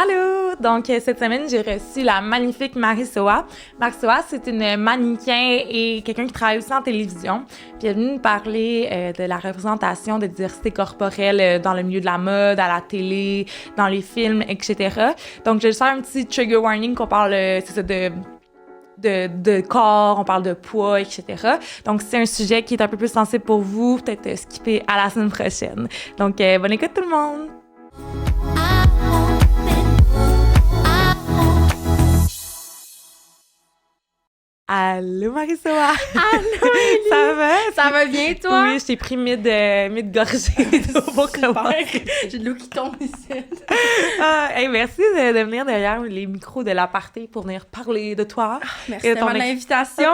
Allô! Donc, cette semaine, j'ai reçu la magnifique Marie-Soa. Marie-Soa, c'est une mannequin et quelqu'un qui travaille aussi en télévision. Puis elle est venue nous parler de la représentation de diversité corporelle dans le milieu de la mode, à la télé, dans les films, etc. Donc, je vais juste faire un petit trigger warning qu'on parle, c'est ça, de corps, on parle de poids, etc. Donc, si c'est un sujet qui est un peu plus sensible pour vous, peut-être skipper à la semaine prochaine. Donc, bonne écoute tout le monde! Allô, Marie-Soa! Allô, Élie! Ça va? Ça va bien, toi? Oui, je t'ai pris mid-gorgée pour commencer. J'ai de l'eau qui tombe ici. Merci de venir derrière les micros de l'aparté pour venir parler de toi. Merci et de ton tellement de l'invitation.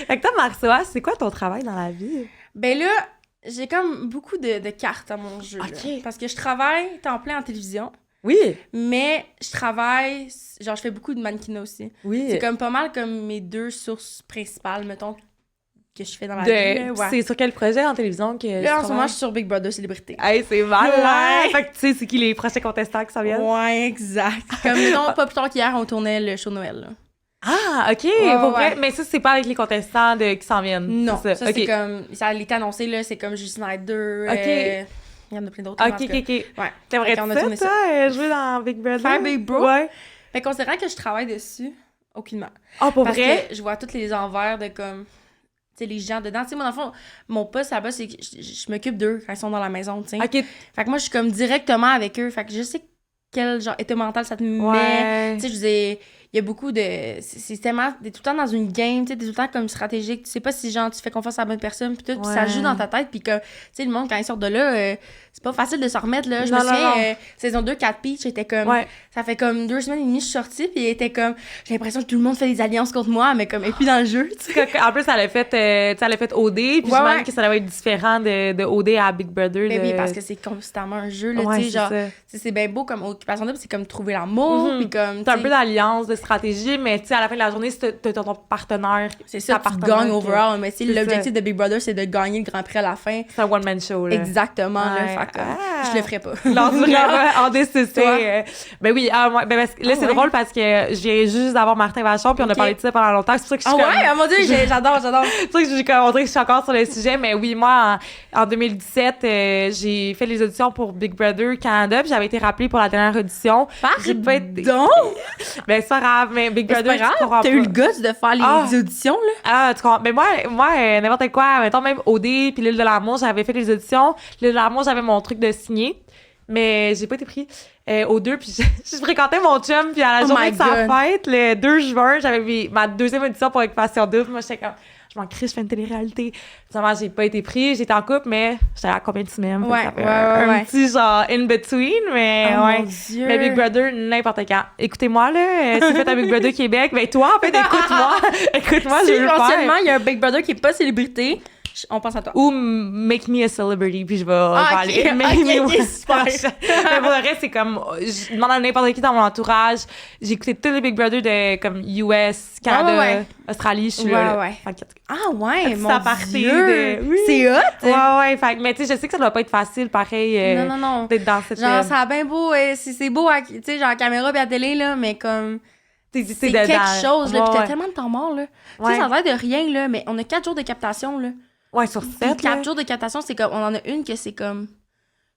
Fait que toi, Marie-Soa, c'est quoi ton travail dans la vie? Ben là, j'ai comme beaucoup de cartes à mon jeu. OK. Là, parce que je travaille temps plein en télévision. Oui. Mais je travaille, genre je fais beaucoup de mannequinat aussi. Oui. C'est comme pas mal comme mes deux sources principales, mettons, que je fais dans la vie. Là, ouais. C'est sur quel projet en télévision que Là, en ce moment, je suis sur Big Brother Célébrité. Hey, c'est malade! Ouais. Fait que tu sais, c'est qui les prochains contestants qui s'en viennent? Ouais, exact. Comme, mettons, pas plus tard qu'hier, on tournait le show de Noël, là. Ah, OK, pour vrai. Mais ça, c'est pas avec les contestants qui s'en viennent. Non, c'est ça, c'est comme... Ça a été annoncé, là, c'est comme Justin Snyder. OK. Il y en a plein d'autres. OK. Ouais. T'aimerais ça, jouer dans Big Brother? Faire Big Bro? Ouais. Fait considérant que je travaille dessus, aucunement. Ah, pour Parce vrai? que je vois tous les envers de comme... Tu sais, les gens dedans. Tu sais, moi, dans le fond, mon poste là-bas, c'est que je m'occupe d'eux quand ils sont dans la maison, tu sais. OK. Fait que moi, je suis comme directement avec eux. Fait que je sais quel genre état mental ça te met. Ouais. Tu sais, je disais... Il y a beaucoup de... C'est tellement... T'es tout le temps dans une game, tu sais, t'es tout le temps comme stratégique. Tu sais pas si, genre, tu fais confiance à la bonne personne, puis tout, puis ça joue dans ta tête, puis que, tu sais, le monde, quand ils sortent de là, c'est pas facile de se remettre, là. Je me souviens, saison 2, 4 Peach, j'étais comme... Ouais. Ça fait comme 2 semaines et demie, je suis sortie, puis elle était comme... J'ai l'impression que tout le monde fait des alliances contre moi, mais comme, et puis dans le jeu, tu sais. En plus, elle a fait OD, puis j'imagine que ça doit être différent de OD à Big Brother. Ben oui, parce que c'est constamment un jeu, là, ouais, tu sais, genre... Ça. C'est bien beau comme occupation double, c'est comme trouver l'amour, puis comme... C'est un peu d'alliance, de stratégie, mais tu sais, à la fin de la journée, c'est ton partenaire. C'est ça, tu gagnes overall, mais tu sais, l'objectif de Big Brother, c'est de gagner le Grand Prix à la fin. C'est un one-man show, là. Exactement, là, fait que je le ferais pas. En DCC. Ben oui, là, c'est drôle parce que je viens juste d'avoir Martin Vachon, puis on a parlé de ça pendant longtemps, c'est pour ça que je suis ouais? Oh mon Dieu, j'adore. C'est pour ça que j'ai comme montré que je suis encore sur le sujet, mais oui, moi, en 2017, j'ai fait les auditions pour Big Brother Canada, puis j'avais été rappelée pour la dernière audition. Pardon? Ben, c'est pas grave, mais Big Brother, t'as eu le goût de faire les auditions, là? Ah, tu comprends. Mais moi, n'importe quoi, mettons même OD puis l'île de l'amour, j'avais fait les auditions. L'île de l'amour, j'avais mon truc de signer, mais j'ai pas été pris aux deux. Puis je fréquentais mon chum, puis à la journée de sa fête, le 2 juin, j'avais ma deuxième audition pour Occupation Double. Moi, j'étais comme... Je m'en crie, je fais une télé-réalité. Finalement, j'ai pas été pris. J'étais en couple, mais j'étais à combien de semaines? Ouais. Un petit genre in-between, mais ouais. Mon Dieu. Mais Big Brother, n'importe quand. Écoutez-moi, là. Si vous faites un Big Brother Québec, ben toi, en fait, écoute-moi. Écoute-moi, je veux le faire. Éventuellement, il y a un Big Brother qui est pas célébrité. On pense à toi. Ou make me a celebrity, puis je vais aller. Super. Mais pour le reste, c'est comme, je demande à n'importe qui dans mon entourage. J'ai écouté tous les Big Brother de comme US, Canada, Australie, je suis là. Ah ouais, mon Dieu. C'est hot. Ouais. Mais tu sais, je sais que ça doit pas être facile, pareil. Non. D'être dans cette... Genre, ça a bien beau, c'est beau, tu sais, genre, caméra et à télé, là, mais comme... C'est quelque chose, là, pis t'as tellement de temps mort, là. Tu sais, ça a l'air de rien, là, mais on a 4 jours de captation, là. Ouais, sur 7, 4 jours de captation, c'est comme... On en a une que c'est comme...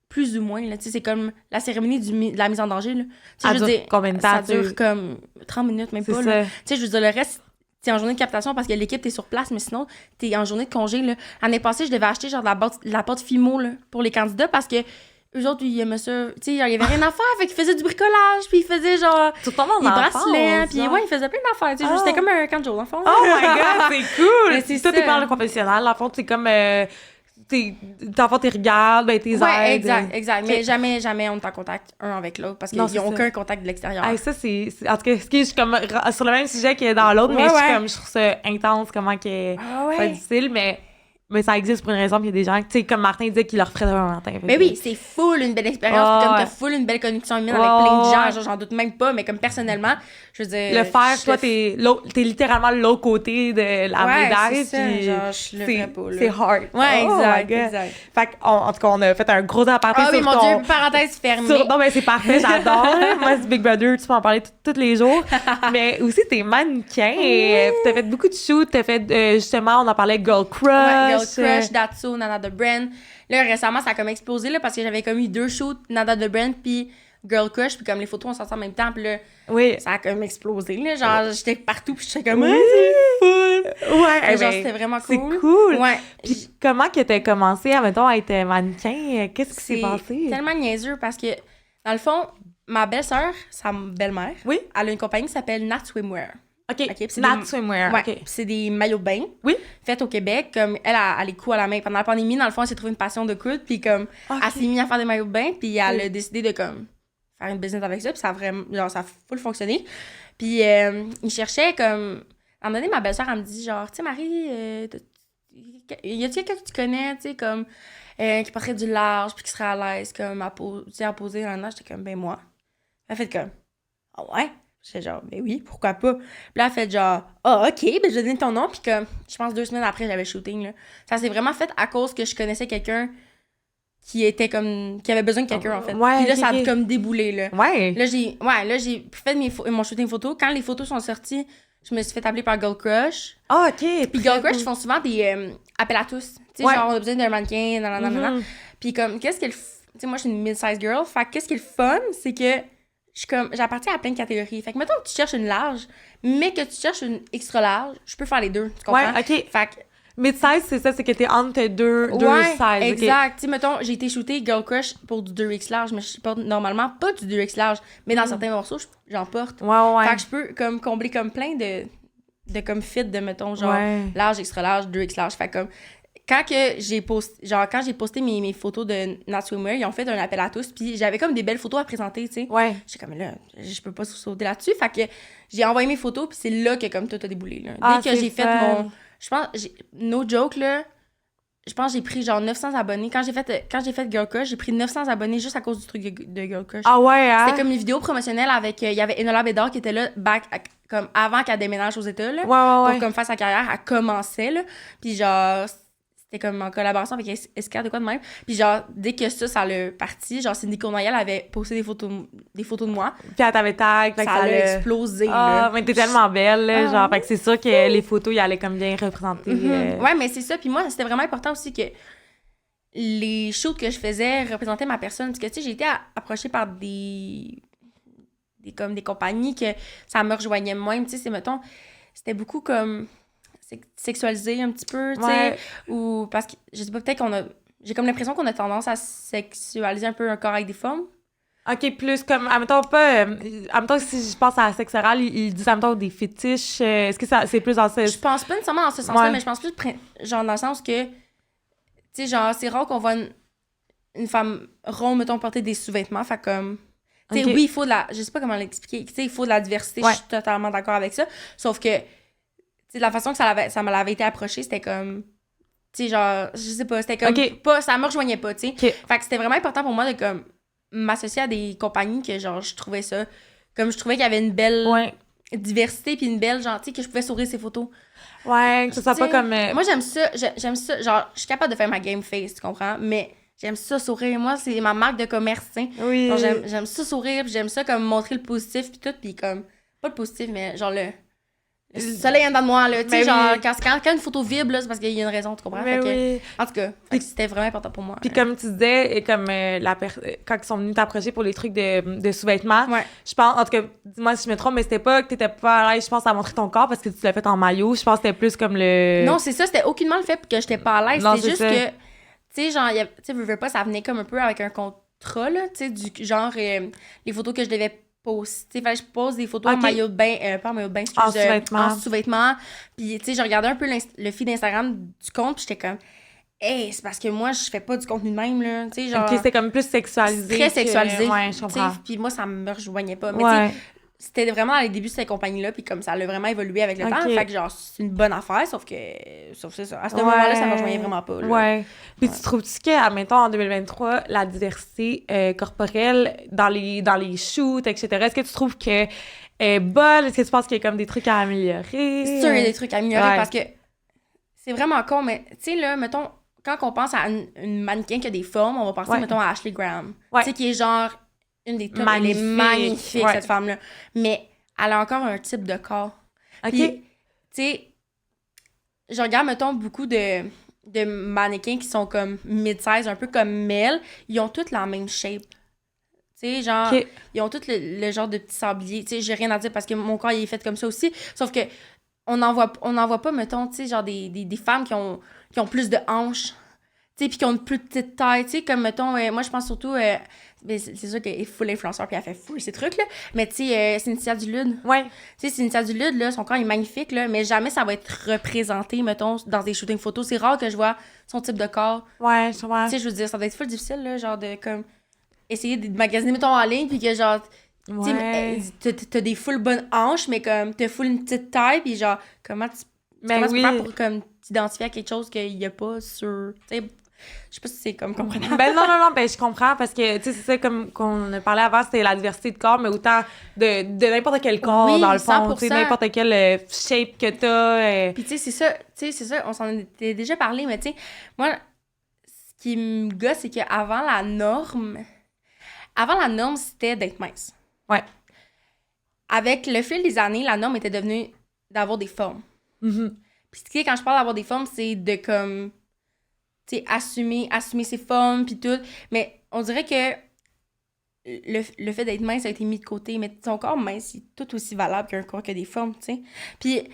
Plus ou moins, là. Tu sais, c'est comme la cérémonie de la mise en danger, là. Tu sais, je veux dire... Combien de temps? Ça dure comme 30 minutes, même pas, là. Tu sais, je veux dire, le reste... T'es en journée de captation parce que l'équipe, t'es sur place, mais sinon, t'es en journée de congé, là. L'année passée, je devais acheter, genre, de la pâte Fimo, là, pour les candidats parce que eux autres, ils aimaient ça. Tu sais, il y avait rien à faire, fait qu'ils faisaient du bricolage, puis ils faisaient, genre, des bracelets, puis ouais, ils faisaient plein d'affaires, tu sais. C'était comme un camp de jour, dans le fond. Oh my God, c'est cool! Mais c'est toi, t'es pas le professionnel, dans le fond, c'est comme... T'en t'es regardes, ben t'es aides. Exact. Mais jamais on est en contact un avec l'autre parce qu'ils n'ont aucun contact de l'extérieur. Ça, c'est... En tout cas, je suis comme sur le même sujet que dans l'autre, mais je trouve ça intense, comment que c'est difficile, mais Mais ça existe pour une raison, puis il y a des gens, tu sais, comme Martin disait qu'il leur ferait demain matin. Mais oui, c'est full une belle expérience, puis comme t'as full une belle connexion humaine avec plein de gens, genre j'en doute même pas, mais comme personnellement, je veux dire... Le faire, toi, t'es littéralement l'autre côté de la médaille, puis genre je le ferais pas, là. C'est hard. Ouais, exact. Fait en tout cas, on a fait un gros aparté sur oui, mon Dieu, parenthèse fermée. Non, mais c'est parfait, j'adore. Moi, c'est Big Brother, tu peux en parler tous les jours. Mais aussi, t'es mannequin, et t'as fait beaucoup de shoots, t'as fait, justement, on en parlait, Girl Crush. Ouais, Girl Crush, Datsu, Nana the Brand. Là, récemment, ça a comme explosé, là, parce que j'avais comme eu 2 shoots, Nana the Brand, puis Girl Crush, puis comme les photos, on s'en sort en même temps, puis là, ça a comme explosé, là. Genre, j'étais partout, puis j'étais comme, c'est fun! Ouais, genre, c'était vraiment cool. C'est cool! Ouais. Puis comment que t'as commencé, admettons, à être mannequin? Qu'est-ce qui s'est passé? C'est tellement niaiseux, parce que, dans le fond, ma belle-sœur, sa belle-mère, elle a une compagnie qui s'appelle Nat Swimwear. OK, Nat Swimwear. Ouais, OK. c'est des maillots de bain. Oui. Faits au Québec. Comme elle les coud à la main. Pendant la pandémie, dans le fond, elle s'est trouvé une passion de coudre. Puis comme, elle s'est mise à faire des maillots de bain. Puis elle a décidé de comme faire une business avec ça. Puis ça a vraiment, genre, ça a full fonctionné. Puis il cherchait comme... À un moment donné, ma belle-sœur, elle me dit genre, tu sais, Marie, y a-tu quelqu'un que tu connais, tu sais, comme, qui porterait du large, puis qui serait à l'aise, comme, à poser dans le nage? J'étais comme, ben moi. Elle a fait comme, ah ouais? J'étais genre, ben oui, pourquoi pas? Puis là, elle a fait genre, OK, ben je vais donner ton nom. Puis comme, je pense 2 semaines après, j'avais le shooting, là. Ça s'est vraiment fait à cause que je connaissais quelqu'un qui était comme, qui avait besoin de quelqu'un, en fait. Ouais, puis là, ça a comme déboulé, là. Ouais. Là, j'ai fait mon shooting photo. Quand les photos sont sorties, je me suis fait appeler par Girl Crush. Ah, OK. Puis Girl Crush, ils font souvent des appels à tous. Tu sais, genre, on a besoin d'un mannequin, nanana. Puis comme, qu'est-ce qu'elle... Tu sais, moi, je suis une mid-size girl. Fait que qu'est-ce qui est le fun, c'est que j'appartiens à plein de catégories. Fait que mettons que tu cherches une large, mais que tu cherches une extra large, je peux faire les deux, tu comprends? Ouais, OK. Fait que... Mid-size, c'est ça, c'est que t'es entre deux sizes. Exact. Okay. Tu sais, mettons, j'ai été shootée Girl Crush pour du 2X large, mais je porte normalement pas du 2X large, mais dans certains morceaux, j'en porte. Ouais. Fait que je peux comme combler comme plein de comme fit de, mettons, genre large, extra large, 2X large. Fait comme... Quand j'ai posté mes photos de Nat Swimwear, ils ont fait un appel à tous, puis j'avais comme des belles photos à présenter, tu sais. Ouais. J'étais comme, là, je peux pas sauter là-dessus. Fait que j'ai envoyé mes photos, puis c'est là que comme tout a déboulé, là. Dès que j'ai fait je pense, no joke, là, je pense que j'ai pris genre 900 abonnés. Quand j'ai fait Girl Crush, j'ai pris 900 abonnés juste à cause du truc de Girl Crush. Ah ouais, hein? C'était comme une vidéo promotionnelle avec... Il y avait Enola Bédard qui était là, comme avant qu'elle déménage aux États, là. Ouais. Pour comme faire sa carrière, elle commençait, là. Puis genre... C'était comme en collaboration avec Escar de quoi de même. Puis genre, dès que ça l'a parti, genre Cindy Cournoyel avait posté des photos de moi. Puis elle t'avait tag. Ça a explosé, là. Mais t'es tellement belle, là, genre. Fait que c'est sûr que les photos, ils allaient comme bien représenter. Ouais, mais c'est ça. Puis moi, c'était vraiment important aussi que les shoots que je faisais représentaient ma personne. Parce que, tu sais, j'ai été approchée par des compagnies que ça me rejoignait moins. Tu sais, c'est, mettons, c'était beaucoup comme... sexualisé un petit peu, tu sais, ou parce que, je sais pas, peut-être j'ai comme l'impression qu'on a tendance à sexualiser un peu un corps avec des femmes. OK, plus comme, admettons pas, admettons si je pense à la sexe orale, ils disent admettons des fétiches, est-ce que c'est plus dans ce... Je pense pas nécessairement dans ce sens-là, mais je pense plus, genre, dans le sens que, tu sais, genre, c'est rare qu'on voit une femme ronde, mettons, porter des sous-vêtements, fait comme... Tu sais, oui, il faut de la... Je sais pas comment l'expliquer, tu sais, il faut de la diversité, je suis totalement d'accord avec ça, sauf que t'sais, la façon que ça me l'avait été approché, c'était comme... Tu sais, genre, je sais pas, c'était comme... pas, ça me rejoignait pas, tu sais. Fait que c'était vraiment important pour moi de, comme, m'associer à des compagnies que, genre, je trouvais ça... Comme je trouvais qu'il y avait une belle diversité puis une belle, genre, tu sais, que je pouvais sourire ces photos. Ouais, que ce soit pas comme... Moi, j'aime ça, genre, je suis capable de faire ma game face, tu comprends? Mais j'aime ça sourire. Moi, c'est ma marque de commerce, tu sais. Oui. Genre, j'aime ça sourire, puis j'aime ça, comme, montrer le positif puis tout, puis comme... Pas le positif, mais genre le soleil en dedans de moi, là, tu sais, genre, quand une photo vibre, là, c'est parce qu'il y a une raison, tu comprends? Fait que, en tout cas, c'était vraiment important pour moi. Puis comme tu disais, et comme quand ils sont venus t'approcher pour les trucs de sous-vêtements, je pense, en tout cas, dis-moi si je me trompe, mais c'était pas que t'étais pas à l'aise, je pense, à montrer ton corps parce que tu l'as fait en maillot. Je pense que c'était plus comme le... Non, c'est ça, c'était aucunement le fait que j'étais pas à l'aise. C'était juste que, tu sais, genre, tu sais, veux pas, ça venait comme un peu avec un contrat, là, tu sais, du genre, les photos que je devais poster. Fallait que je pose des photos en maillot de bain, pas en maillot de bain, en sous-vêtements. Puis, tu sais, je regardais un peu le feed d'Instagram du compte, puis j'étais comme, hey, c'est parce que moi, je fais pas du contenu de même, là. Tu sais, genre. OK, c'était comme plus sexualisé. Très sexualisé. Ouais, je comprends. Puis moi, ça me rejoignait pas. Mais, tu sais, c'était vraiment dans les débuts de cette compagnie-là, puis comme ça a vraiment évolué avec le temps. Fait que genre, c'est une bonne affaire, sauf c'est ça. À ce moment-là, ça me rejoignait vraiment pas. Là. Ouais. Puis tu trouves-tu que, admettons, en 2023, la diversité corporelle dans les shoots, etc., est-ce que tu trouves que est bonne? Est-ce que tu penses qu'il y a comme des trucs à améliorer? C'est sûr, il y a des trucs à améliorer parce que c'est vraiment con, mais tu sais, là, mettons, quand on pense à une mannequin qui a des formes, on va penser, mettons, à Ashley Graham. Tu sais, qui est genre une des top, elle est magnifique, cette femme-là. Mais elle a encore un type de corps. OK. Puis, tu sais, je regarde, mettons, beaucoup de mannequins qui sont comme mid-size, un peu comme elle. Ils ont toutes la même shape. Tu sais, genre, ils ont tous le genre de petits sabliers. Tu sais, j'ai rien à dire parce que mon corps, il est fait comme ça aussi. Sauf que on n'en voit pas, mettons, tu sais, genre des femmes qui ont plus de hanches. Tu sais, puis qui ont une plus petite taille. Tu sais, comme, mettons, moi, je pense surtout... mais c'est sûr qu'elle est full influenceur puis elle fait full ces trucs là, mais tu sais Cynthia Dulude. Ouais. Tu sais Cynthia Dulude là, son corps est magnifique là, mais jamais ça va être représenté mettons dans des shootings photos. C'est rare que je vois son type de corps. Ouais, je vois. Tu sais je veux dire ça doit être full difficile là, genre de comme essayer de magasiner mettons en ligne puis que genre tu t'as des full bonnes hanches mais comme t'as full une petite taille puis genre comment tu peux faire pour comme t'identifier à quelque chose qu'il y a pas sur tu sais. Je sais pas si c'est comme comprenable. Ben non, je comprends parce que, tu sais, c'est ça, comme qu'on a parlé avant, c'était la diversité de corps, mais autant de n'importe quel corps, dans le fond, tu sais, n'importe quelle shape que t'as. Puis tu sais, c'est ça, on s'en était déjà parlé, mais tu sais, moi, ce qui me gosse, c'est qu'avant la norme, c'était d'être mince. Ouais. Avec le fil des années, la norme était devenue d'avoir des formes. Mm-hmm. Puis tu sais, quand je parle d'avoir des formes, c'est de comme... tu sais, assumer ses formes, puis tout. Mais on dirait que le fait d'être mince a été mis de côté. Mais son corps mince, c'est tout aussi valable qu'un corps qui a des formes, tu sais. Puis, tu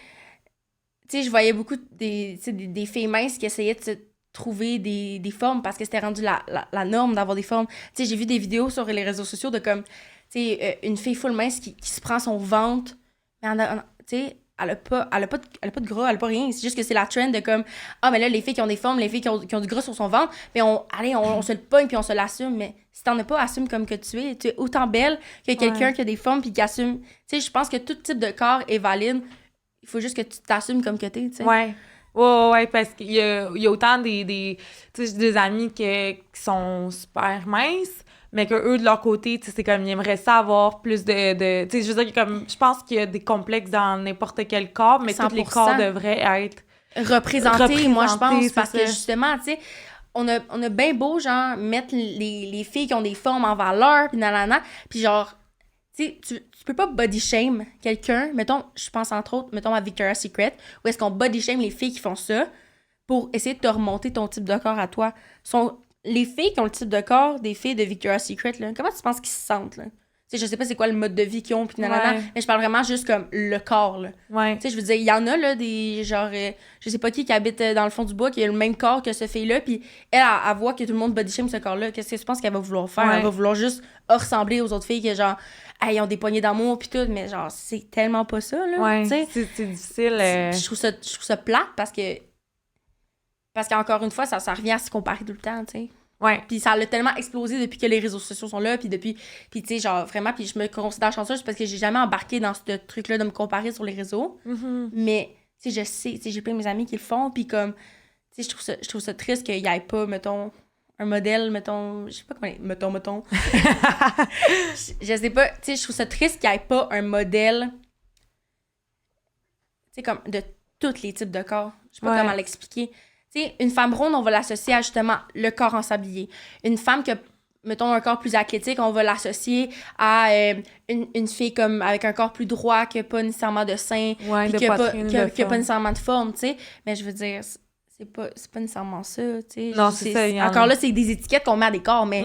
sais, je voyais beaucoup des filles minces qui essayaient de se trouver des formes parce que c'était rendu la norme d'avoir des formes. Tu sais, j'ai vu des vidéos sur les réseaux sociaux de comme, tu sais, une fille full mince qui se prend son ventre. Mais tu sais... Elle a pas de gras, elle a pas rien. C'est juste que c'est la trend de comme mais là, les filles qui ont des formes, les filles qui ont du gras sur son ventre, mais on se le pogne puis on se l'assume. Mais si t'en as pas, assume comme que tu es autant belle que quelqu'un qui a des formes puis qui assume. Tu sais, je pense que tout type de corps est valide. Il faut juste que tu t'assumes comme que t'es, tu sais. Ouais, parce qu'il y a autant des amis qui sont super minces, mais que eux de leur côté, tu sais, c'est comme ils aimeraient ça avoir plus de tu sais, je veux dire comme je pense qu'il y a des complexes dans n'importe quel corps, mais 100%. Tous les corps devraient être représentés, moi je pense, parce que justement, tu sais, on a bien beau genre mettre les filles qui ont des formes en valeur puis nanana, puis genre tu sais, tu peux pas body shame quelqu'un, mettons, je pense entre autres, mettons à Victoria's Secret, où est-ce qu'on body shame les filles qui font ça pour essayer de te remonter ton type de corps à toi. Les filles qui ont le type de corps des filles de Victoria's Secret, là, comment tu penses qu'ils se sentent, là? Tu sais, je sais pas c'est quoi le mode de vie qu'ils ont, pis nanana, mais je parle vraiment juste comme le corps, là. Ouais. Tu sais, je veux dire, il y en a, là, des, genre, je sais pas qui habite dans le fond du bois, qui a le même corps que ce fille-là, pis elle voit que tout le monde body shame ce corps-là. Qu'est-ce que tu penses qu'elle va vouloir faire? Elle va vouloir juste ressembler aux autres filles qui, genre, ils ont des poignées d'amour, pis tout, mais genre, c'est tellement pas ça, là. Ouais, c'est difficile. Je trouve ça plate parce qu'encore une fois, ça revient à se comparer tout le temps, tu sais. Ouais. Puis ça a tellement explosé depuis que les réseaux sociaux sont là, puis tu sais, genre, vraiment, puis je me considère chanceuse parce que j'ai jamais embarqué dans ce truc-là de me comparer sur les réseaux. Mm-hmm. Mais, tu sais, je sais, tu sais, j'ai plein de mes amis qui le font, puis comme, tu sais, je trouve ça triste qu'il y ait pas, mettons, un modèle, mettons, je sais pas comment, mettons. je sais pas, tu sais, je trouve ça triste qu'il y ait pas un modèle, tu sais, comme, de tous les types de corps. Je sais pas comment l'expliquer. Tu sais, une femme ronde, on va l'associer à justement le corps en sablier. Une femme qui a, mettons, un corps plus athlétique, on va l'associer à une fille comme avec un corps plus droit, qui n'a pas nécessairement de sein, puis qui n'a pas nécessairement de forme, tu sais. Mais je veux dire, c'est pas nécessairement ça, tu sais. Non, c'est ça. Encore là, c'est des étiquettes qu'on met à des corps, mais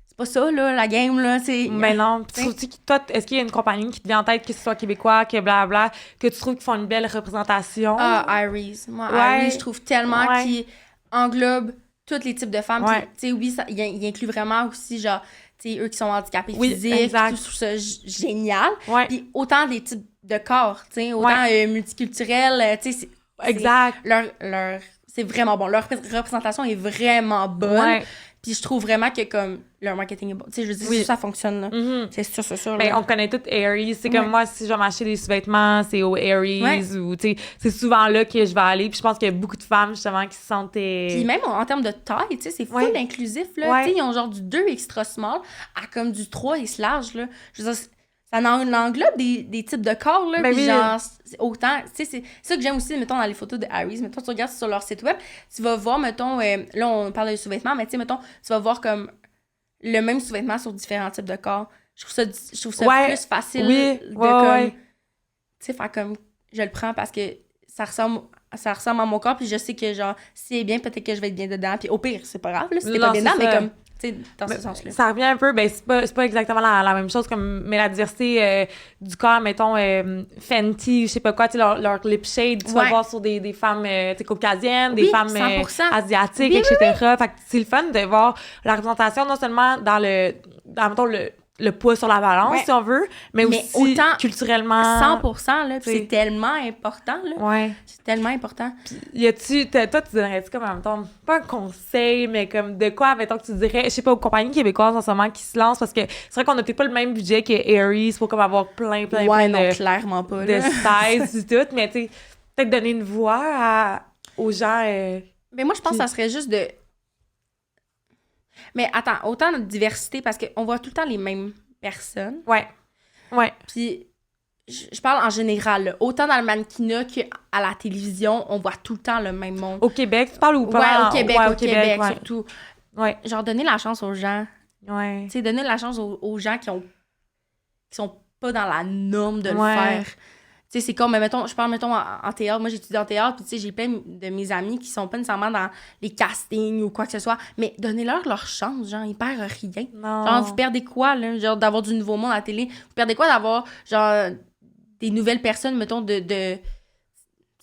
c'est pas ça, là, la game, là, c'est... Mais non, toi, est-ce qu'il y a une compagnie qui te vient en tête, que ce soit québécois, que blablabla, que tu trouves qu'ils font une belle représentation? Ah, Iris. Moi, Iris, je trouve tellement qu'il englobe tous les types de femmes. Tu sais, oui, il inclut vraiment aussi, genre, tu sais, eux qui sont handicapés physiques, exact. Tout, je trouve ça génial. Ouais. Puis autant des types de corps, tu sais, autant multiculturels, tu sais, exact. C'est vraiment bon. Leur représentation est vraiment bonne. Ouais. Puis je trouve vraiment que, comme, leur marketing est bon. Tu sais, je veux dire, ça fonctionne, là. Mm-hmm. C'est sûr. Ben, on connaît toutes Aerie. C'est comme moi, si je vais m'acheter des sous-vêtements, c'est au Aerie ou, tu sais, c'est souvent là que je vais aller. Puis je pense qu'il y a beaucoup de femmes, justement, qui se sentent... Puis même en termes de taille, tu sais, c'est full inclusif, là. Tu sais, ils ont genre du 2 extra small à comme du 3 et large, là. Je veux dire, ça englobe des types de corps, là, puis genre, autant, tu sais, c'est ça que j'aime aussi, mettons, dans les photos de Aerie, mettons, tu regardes sur leur site web, tu vas voir, mettons, là, on parle de sous-vêtements, mais tu sais, mettons, tu vas voir comme le même sous-vêtement sur différents types de corps. Je trouve ça plus facile de, comme, tu sais, faire comme, je le prends parce que ça ressemble à mon corps, puis je sais que, genre, si c'est bien, peut-être que je vais être bien dedans, puis au pire, c'est pas grave, là, si t'es pas bien dedans, mais comme... dans ce sens-là. Ça revient un peu, ben c'est pas exactement la même chose, comme, mais la diversité du corps, mettons, Fenty, je sais pas quoi, tu sais, leur lip shade, tu vas voir sur des femmes caucasiennes, des femmes asiatiques, etc. Fait que c'est le fun de voir la représentation, non seulement dans mettons, le poids sur la balance, si on veut, mais aussi autant, culturellement. 100%, là, puis c'est tellement important, là. Ouais. C'est tellement important. Puis toi, tu donnerais-tu comme, en même temps, pas un conseil, mais comme de quoi, mettons, que tu dirais, je sais pas, aux compagnies québécoises en ce moment qui se lancent, parce que c'est vrai qu'on n'a peut-être pas le même budget que Aerie pour comme avoir plein non, clairement pas, de styles du tout, mais tu sais, peut-être donner une voix aux gens. Mais moi, je pense que ça serait juste de... Mais attends, autant de diversité, parce qu'on voit tout le temps les mêmes personnes. Ouais. Puis, je parle en général, là. Autant dans le mannequinat qu'à la télévision, on voit tout le temps le même monde. Au Québec, tu parles ou pas? Ouais, au Québec, surtout. Ouais. Genre, donner la chance aux gens. Ouais. Tu sais, donner la chance aux gens qui sont pas dans la norme de le faire. Tu sais, c'est comme, mettons, je parle, mettons, en théâtre. Moi, j'étudie en théâtre, puis tu sais, j'ai plein de mes amis qui sont pas nécessairement dans les castings ou quoi que ce soit, mais donnez-leur leur chance, genre, ils perdent rien. Non. Genre, vous perdez quoi, là? Genre, d'avoir du nouveau monde à la télé? Vous perdez quoi d'avoir, genre, des nouvelles personnes, mettons,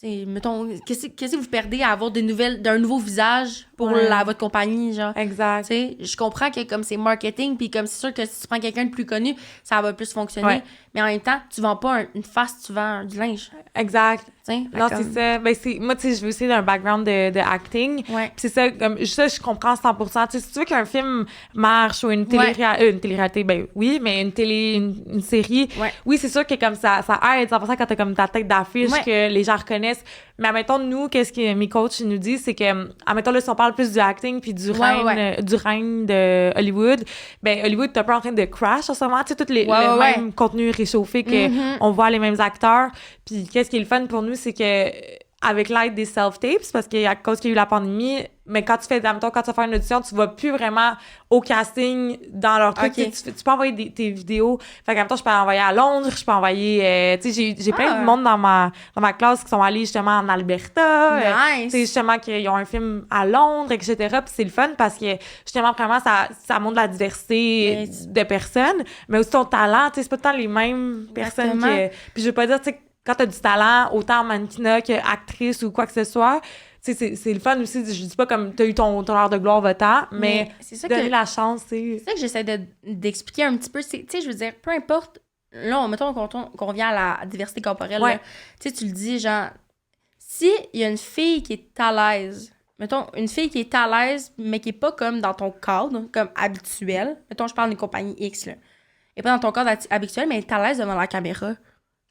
mettons, qu'est-ce que vous perdez à avoir d'un nouveau visage pour votre compagnie, genre? Exact. Tu sais, je comprends que comme c'est marketing, puis comme c'est sûr que si tu prends quelqu'un de plus connu, ça va plus fonctionner. Ouais. Mais en même temps, tu vends pas une face, tu vends du linge. Exact. T'sais, non, c'est ça. Ben, moi, tu sais, je veux aussi un background de acting. Ouais. Puis c'est ça, comme, ça, je comprends 100%. Tu sais, si tu veux qu'un film marche ou une télé-réalité, ben oui, mais une série, oui, c'est sûr que comme ça aide 100% quand t'as comme ta tête d'affiche que les gens reconnaissent. Mais admettons, nous, qu'est-ce que mes coachs nous disent, c'est que, admettons, là, si on parle plus du acting puis du règne de Hollywood, ben Hollywood, t'es un peu en train de crash en ce moment. Tu sais, tous les mêmes contenus réchauffés on voit les mêmes acteurs. Puis qu'est-ce qui est le fun pour nous, c'est que avec l'aide des self-tapes, parce qu'à cause qu'il y a eu la pandémie, mais quand tu fais, admettons, quand tu vas faire une audition, tu vas plus vraiment au casting dans leur truc. Okay. Tu peux envoyer tes vidéos. Fait qu'en même temps, je peux envoyer à Londres, je peux envoyer... tu sais, j'ai plein de monde dans ma classe qui sont allés justement en Alberta. Nice! Tu sais, justement, qu'ils ont un film à Londres, etc. Puis c'est le fun parce que, justement, vraiment, ça montre la diversité de personnes, mais aussi ton talent. Tu sais, c'est pas tout le temps les mêmes personnes que... Puis je veux pas dire, tu sais, quand t'as du talent, autant en mannequinat qu'actrice ou quoi que ce soit, tu sais, c'est le fun aussi. Je dis pas comme t'as eu ton heure de gloire votant, mais c'est ça donner la chance, c'est ça que j'essaie d'expliquer un petit peu. Tu sais, je veux dire, peu importe, là, mettons qu'on revient à la diversité corporelle, tu sais, tu le dis, genre, si il y a une fille qui est à l'aise, mettons, une fille qui est à l'aise, mais qui est pas comme dans ton cadre, comme habituel, mettons, je parle d'une compagnie X, là, et pas dans ton cadre habituel, mais elle est à l'aise devant la caméra.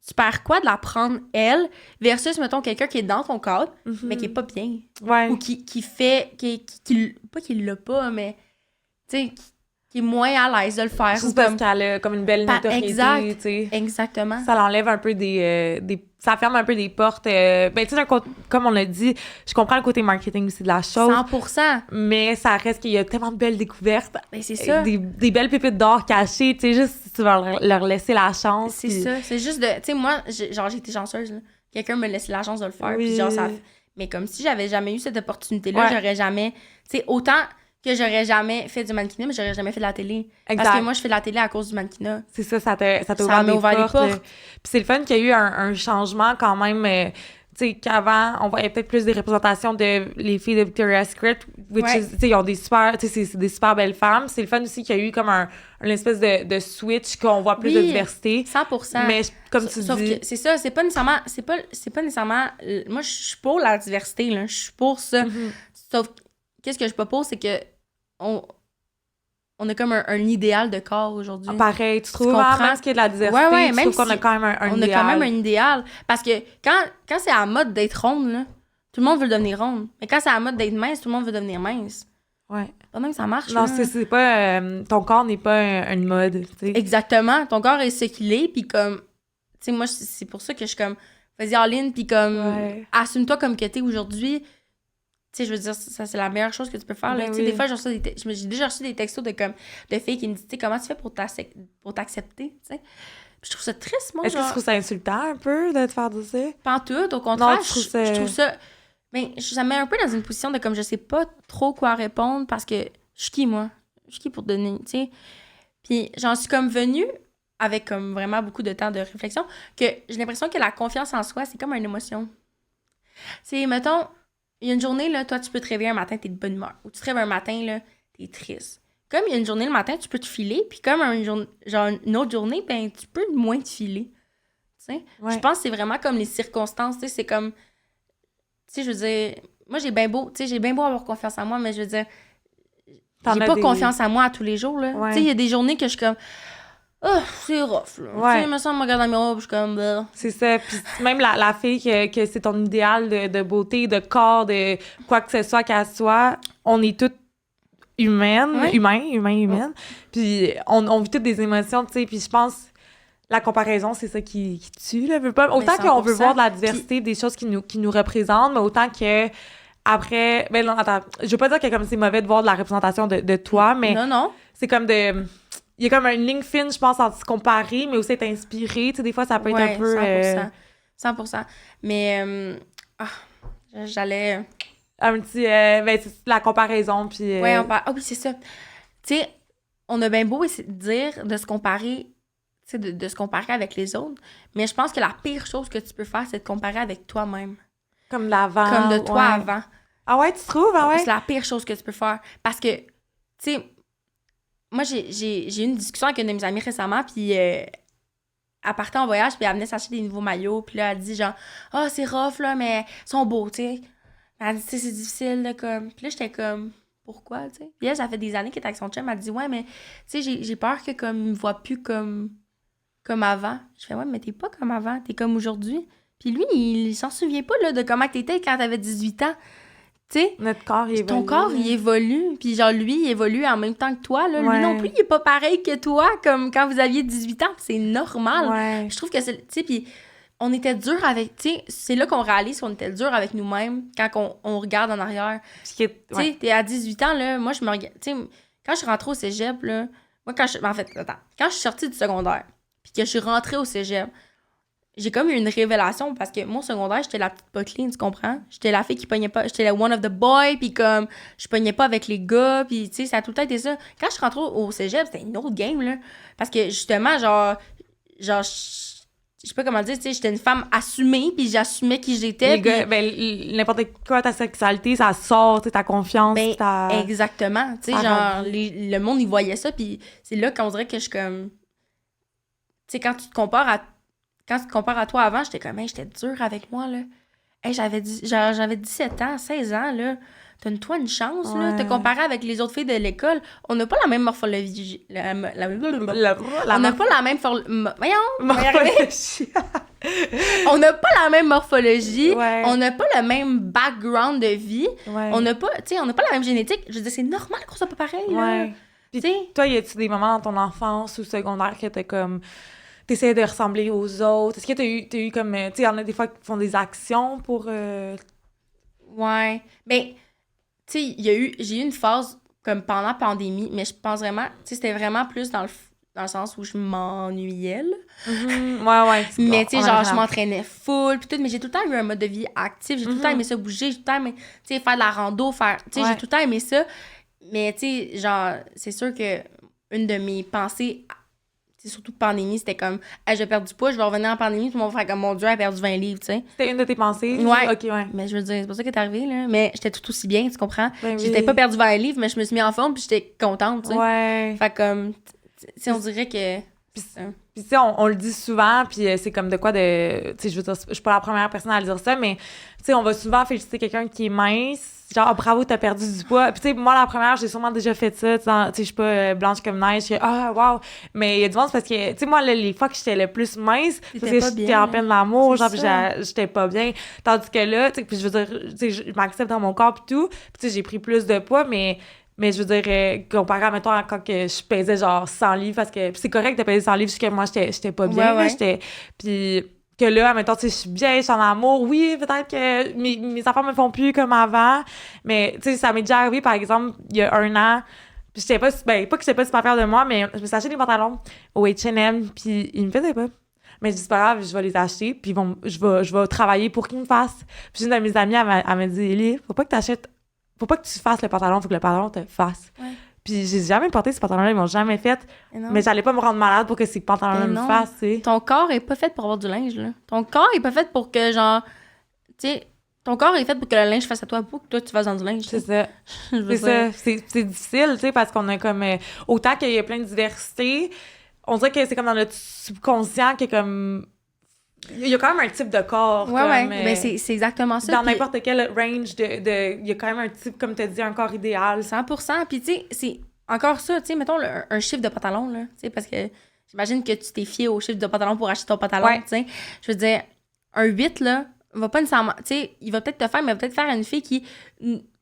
Tu perds quoi de la prendre, elle, versus, mettons, quelqu'un qui est dans ton cadre, mais qui est pas bien. Ouais. Ou qui fait... pas qu'il l'a pas, mais... Tu sais, qui est moins à l'aise de le faire. Juste parce qu'elle a comme une belle notoriété, tu sais. Exactement. Ça l'enlève un peu ça ferme un peu des portes. Ben, tu sais, comme on l'a dit, je comprends le côté marketing aussi de la chose. 100%. Mais ça reste qu'il y a tellement de belles découvertes. Ben, c'est ça. Des belles pépites d'or cachées, tu sais, juste si tu vas leur laisser la chance. C'est ça. C'est juste de... Tu sais, moi, j'ai été chanceuse, là. Quelqu'un me laissait la chance de le faire. Puis genre, ça... Mais comme si j'avais jamais eu cette opportunité-là, j'aurais jamais... Tu sais, autant... que j'aurais jamais fait du mannequinat, mais j'aurais jamais fait de la télé. Exact. Parce que moi, je fais de la télé à cause du mannequinat. C'est ça, ça t'a ouvert les portes. Puis c'est le fun qu'il y a eu un changement quand même. Tu sais, qu'avant, on voyait peut-être plus des représentations de les filles de Victoria's Secret, tu sais, ils ont des super, tu sais, c'est des super belles femmes. C'est le fun aussi qu'il y a eu comme une espèce de switch, qu'on voit plus de diversité. 100%. Mais comme tu sauf dis... que c'est ça, c'est pas nécessairement... Moi, je suis pour la diversité, là. Je suis pour ça. Sauf qu'est-ce que je propose, c'est que on a comme un idéal de corps aujourd'hui. Pareil, tu trouves, même ce qui est de la diversité, tu trouves qu'on a quand même un idéal. On a quand même un idéal. Parce que quand c'est à la mode d'être ronde, là, tout le monde veut devenir ronde. Mais quand c'est à la mode d'être mince, tout le monde veut devenir mince. Ouais. Pas même ça marche. Non, là. c'est pas... ton corps n'est pas une mode, tu sais. Exactement. Ton corps est ce qu'il est, puis comme... Tu sais, moi, c'est pour ça que je suis comme... Vas-y, all-in, puis comme... Assume-toi comme que t'es aujourd'hui... Tu sais, je veux dire, ça, c'est la meilleure chose que tu peux faire. Là. Des fois, j'ai déjà reçu des textos de filles qui me disent, tu sais, comment tu fais pour t'accepter, tu sais. Puis je trouve ça triste, moi. Est-ce que tu trouves ça insultant un peu de te faire dire ça? Pas en tout, au contraire, non, je trouve ça... Mais ça me met un peu dans une position de comme je sais pas trop quoi répondre parce que je suis qui, moi? Je suis qui pour donner, tu sais? Puis j'en suis comme venue avec comme vraiment beaucoup de temps de réflexion que j'ai l'impression que la confiance en soi, c'est comme une émotion. C'est, mettons... Il y a une journée, là, toi, tu peux te réveiller un matin, t'es de bonne humeur. Ou tu te réveilles un matin, là, t'es triste. Comme il y a une journée, le matin, tu peux te filer. Puis comme une autre journée, ben, tu peux moins te filer. Tu sais? Ouais. Je pense que c'est vraiment comme les circonstances. Tu sais, c'est comme... Tu sais, je veux dire... Moi, j'ai bien beau avoir confiance en moi, mais je veux dire... J'ai pas confiance en moi à tous les jours, là. Ouais. Tu sais, il y a des journées que je suis comme... Oh, c'est rough, là. Ouais. Tu sais, il me semble, je me regarde dans le miroir, puis je suis comme... Bah. C'est ça. Puis même la fille que c'est ton idéal de beauté, de corps, de quoi que ce soit qu'elle soit, on est toutes humaines, humaines. Puis on vit toutes des émotions, tu sais. Puis je pense, la comparaison, c'est ça qui tue, là. Autant qu'on veut voir de la diversité, des choses qui nous représentent, mais autant que... Après... Ben non, attends. Je veux pas dire que comme c'est mauvais de voir de la représentation de toi, mais... Non. C'est comme de... Il y a comme une ligne fine, je pense, entre se comparer, mais aussi être inspiré. Tu sais, des fois, ça peut être un peu... 100%. Mais, j'allais... Un petit... ben, c'est la comparaison, puis... Ouais, Ah oui, c'est ça. Tu sais, on a bien beau essayer de dire, de se comparer, tu sais, de se comparer avec les autres, mais je pense que la pire chose que tu peux faire, c'est de comparer avec toi-même. Comme l'avant. Comme de toi avant. Ah ouais, tu trouves? Ah ouais? C'est la pire chose que tu peux faire. Parce que, tu sais... Moi, j'ai eu une discussion avec une de mes amies récemment, puis elle partait en voyage, puis elle venait s'acheter des nouveaux maillots, puis là, elle dit genre « Ah, c'est rough, là, mais ils sont beaux, tu sais. » Elle dit « Tu sais, c'est difficile, là, comme... » Puis là, j'étais comme « Pourquoi, tu sais? » Puis elle, ça fait des années qu'elle est avec son chum, elle dit « Ouais, mais, tu sais, j'ai peur que, comme, il me voit plus comme avant. » Je fais « Ouais, mais t'es pas comme avant, t'es comme aujourd'hui. » Puis lui, il s'en souvient pas, là, de comment t'étais quand t'avais 18 ans. Tu sais, notre corps, il évolue. Ton corps, il évolue. Puis genre, lui, il évolue en même temps que toi. Là. Lui non plus, il est pas pareil que toi, comme quand vous aviez 18 ans. C'est normal. Ouais. Je trouve que c'est... Tu sais, puis on était dur avec... Tu sais, c'est là qu'on réalise qu'on était dur avec nous-mêmes quand on regarde en arrière. Tu sais, t'es à 18 ans, là, moi, je me regarde... Tu sais, quand je suis rentrée au cégep, là... Moi, quand je suis sortie du secondaire, puis que je suis rentrée au cégep, j'ai comme eu une révélation parce que moi, au secondaire, j'étais la petite poteline, tu comprends? J'étais la fille qui pognait pas, j'étais la one of the boys, puis comme, je pognais pas avec les gars, puis tu sais, ça a tout le temps été ça. Quand je suis rentrée au cégep, c'était une autre game, là. Parce que justement, genre je sais pas comment dire, tu sais, j'étais une femme assumée, puis j'assumais qui j'étais. Les gars, ben, n'importe quoi, ta sexualité, ça sort, ta confiance, ben, exactement, tu sais, genre, le monde, il voyait ça, puis c'est là qu'on dirait que je suis comme... Tu sais, quand tu te compares à toi avant, j'étais comme, hey, j'étais dure avec moi, là. Hey, j'avais 17 ans, 16 ans, là. Donne-toi une chance, là. Te comparer avec les autres filles de l'école, on n'a pas la même morphologie. On n'a pas la même... On n'a pas la même morphologie. Ouais. On n'a pas le même background de vie. Ouais. On n'a pas la même génétique. Je veux dire, c'est normal qu'on soit pas pareil, là. Puis toi, y a-tu des moments dans ton enfance ou secondaire que t'as comme... T'essayais de ressembler aux autres? Est-ce que t'as eu comme... Tu sais, il y en a des fois qui font des actions pour... Ouais. Ben, tu sais, j'ai eu une phase comme pendant la pandémie, mais je pense vraiment... Tu sais, c'était vraiment plus dans le sens où je m'ennuyais, là. Mm-hmm. Ouais. Mais tu sais, genre, je m'entraînais full, puis tout, mais j'ai tout le temps eu un mode de vie actif. J'ai tout le temps aimé ça bouger. J'ai tout le temps aimé, tu sais, faire de la rando, Tu sais, j'ai tout le temps aimé ça. Mais tu sais, genre, c'est sûr que une de mes pensées... surtout pandémie, c'était comme hey, je vais perdre du poids, je vais revenir en pandémie, tout le monde va faire comme mon Dieu, elle a perdu 20 livres, tu sais. C'était une de tes pensées? Ouais. OK, ouais. Mais je veux dire, c'est pas ça qui est arrivé, là. Mais j'étais tout aussi bien, tu comprends? Ben, j'étais pas perdu 20 livres, mais je me suis mis en forme puis j'étais contente, tu sais. Ouais. Fait comme, tu sais, on dirait que Puis tu sais, on le dit souvent, puis c'est comme de quoi de... Tu sais, je veux dire, je suis pas la première personne à le dire ça, mais tu sais, on va souvent féliciter quelqu'un qui est mince. Genre, bravo, t'as perdu du poids. Puis tu sais, moi, la première, j'ai sûrement déjà fait ça. Tu sais, je suis pas blanche comme neige. Je suis wow. Mais il y a du monde, c'est parce que, tu sais, moi, les fois que j'étais le plus mince, parce que j'étais en pleine l'amour, genre, j'étais pas bien. Tandis que là, tu sais, puis je veux dire, tu sais, je m'accepte dans mon corps pis tout. Puis tu sais, j'ai pris plus de poids, mais je veux dire, comparé à, mettons, quand que je pesais genre 100 livres, parce que c'est correct de peser 100 livres, jusqu'à moi, j'étais pas bien, là, puis que là, mettons, tu sais, je suis bien, je suis en amour, oui, peut-être que mes affaires me font plus comme avant, mais, tu sais, ça m'est déjà arrivé, par exemple, il y a 1 an, puis j'étais pas, pas que j'étais pas super fière de moi, mais je me suis acheté des pantalons au H&M, puis ils me faisaient pas. Mais je dis, c'est pas grave, je vais les acheter, puis je vais travailler pour qu'ils me fassent. Puis une de mes amies, elle m'a dit, Élie, faut pas que tu fasses le pantalon, faut que le pantalon te fasse. Ouais. Puis j'ai jamais porté ces pantalons-là, ils m'ont jamais fait. Mais j'allais pas me rendre malade pour que ces pantalons-là me fassent, tu sais. Ton corps est pas fait pour avoir du linge, là. Ton corps est pas fait pour que, genre, tu sais, ton corps est fait pour que le linge fasse à toi, pas que toi, tu fasses dans du linge. C'est ça. C'est ça. C'est difficile, tu sais, parce qu'on a comme... autant qu'il y a plein de diversité, on dirait que c'est comme dans notre subconscient que comme... Il y a quand même un type de corps. Ouais. Ben, c'est exactement ça. Dans n'importe quel range il y a quand même un type, comme tu as dit, un corps idéal. 100%. Puis, tu sais, c'est encore ça, tu sais, mettons un chiffre de pantalon, là. Tu sais, parce que j'imagine que tu t'es fié au chiffre de pantalon pour acheter ton pantalon, tu sais. Je veux dire, un 8, là, va pas nécessairement. Tu sais, il va peut-être te faire, mais il va peut-être faire une fille qui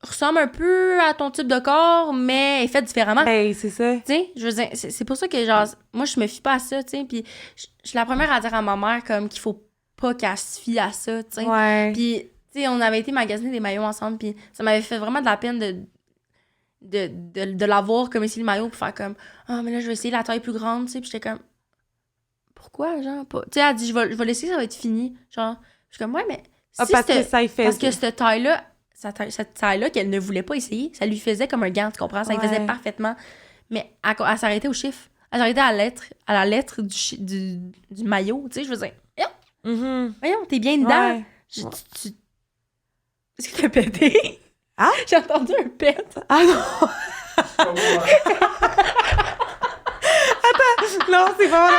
ressemble un peu à ton type de corps, mais est faite différemment. Ben, c'est ça. Tu sais, je veux dire, c'est pour ça que, genre, moi, je me fie pas à ça, tu sais. Puis, je suis la première à dire à ma mère, comme, qu'il faut pas qu'elle se fie à ça, tu sais. Ouais. Puis, tu sais, on avait été magasiner des maillots ensemble, puis ça m'avait fait vraiment de la peine de l'avoir comme ici le maillot pour faire comme mais là je vais essayer la taille plus grande, tu sais. Puis j'étais comme pourquoi, genre, pas, tu sais, elle dit je vais l'essayer, ça va être fini, genre. Je suis comme ouais, mais si parce que ça y fait parce que cette taille-là, cette taille-là qu'elle ne voulait pas essayer, ça lui faisait comme un gant, tu comprends, ça lui faisait parfaitement, mais elle s'arrêtait au chiffre, elle s'arrêtait à la lettre du maillot, tu sais. Je veux dire voyons, t'es bien dedans. Est-ce que t'as pété? Ah? J'ai entendu un pet. Ah non! Attends, non, c'est pas vrai.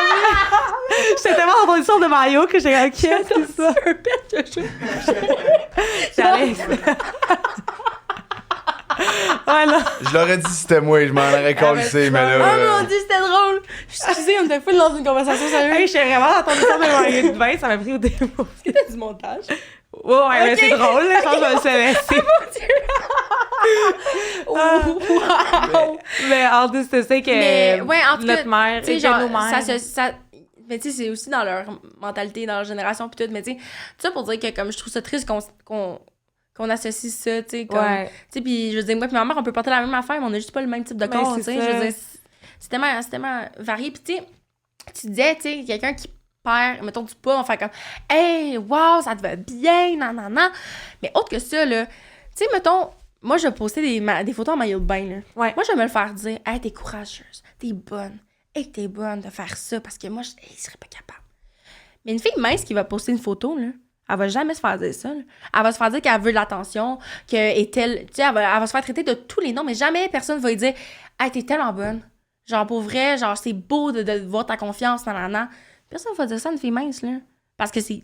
J'étais tellement dans une sorte de maillot que j'ai qu'est-ce que c'est ça? Un pet, J'allais. Ouais, là. Je l'aurais dit si c'était moi, je m'en aurais collé, mais là. Oh mon Dieu, c'était drôle! Excusez, on était full dans une conversation sérieuse. Hey, j'étais vraiment dans ton histoire de maillot de bain, ça m'a pris au démo. Est-ce que t'as du montage? Ouais, mais c'est drôle, là, je pense que je vais le laisser. Wow! Mais en plus, c'est ça que notre mère et nos mères. Mais tu sais, c'est aussi dans leur mentalité, dans leur génération, pis tout. Mais tu sais, tout ça pour dire que comme je trouve ça triste qu'on associe ça, tu sais, comme... Tu sais, pis je veux dire, moi pis ma mère, on peut porter la même affaire, mais on a juste pas le même type de corps, tu sais. Je veux dire, c'est tellement varié. Pis tu sais, tu disais, tu sais, quelqu'un qui perd, mettons, du poids, on fait comme « Hey, wow, ça te va bien, nanana! » Mais autre que ça, là, tu sais, mettons, moi, je vais poster des photos en maillot de bain, là. Ouais. Moi, je vais me le faire dire « Hey, t'es courageuse, t'es bonne. Hey, t'es bonne de faire ça, parce que moi, je serais pas capable. » Mais une fille mince qui va poster une photo, là, elle va jamais se faire dire ça, là. Elle va se faire dire qu'elle veut de l'attention, qu'elle est telle... Tu sais, elle va se faire traiter de tous les noms, mais jamais personne va lui dire « Hey, t'es tellement bonne. Genre, pour vrai, genre, c'est beau de voir ta confiance, nanana. » Personne va dire ça à une fille mince, là. Parce que c'est